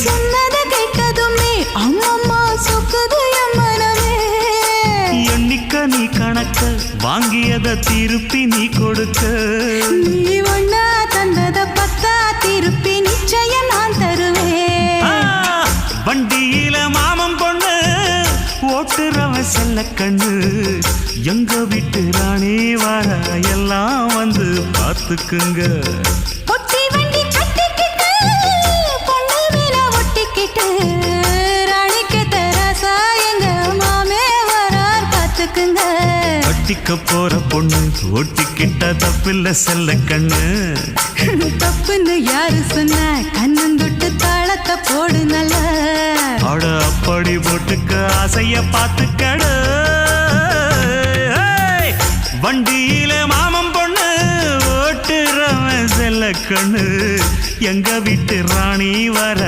சொன்னத கேட்டதுமே அம்மம்மா சொக்குது என் மனமே. எண்ணிக்க நீ கணக்க வாங்கியத திருப்பி நீ கொடுக்க. நீ ஒன்னா தந்தத பத்தா திருப்பி நிச்சயம் நான் தருவேன். வண்டியில மாமன் பொண்ணு ஓட்டுறவன் செல்ல கண்ணு. எங்க வீட்டு ராணி வர எல்லாம் வந்து பார்த்துக்குங்க. ஒட்டி வண்டி கட்டிக்கிட்டு பொண்ணு மேல ஒட்டிக்கிட்டு ராணிக்கு தராசா எங்க மாமே வரார் பார்த்துக்குங்க. கட்டிக்க போற பொண்ணு ஓட்டிக்கிட்ட தப்பில்ல செல்ல கண்ணு. தப்புன்னு யாரு சொன்ன கண்ணந்தொட்டு தாளத்தை போடு நல்ல. அட அப்படி போட்டுக்க ஆசைய பார்த்துக்கடு. வண்டியில மாமன் பொண்ணு ஓட்டுறவன் செல்ல கண்ணு. எங்க வீட்டு ராணி வர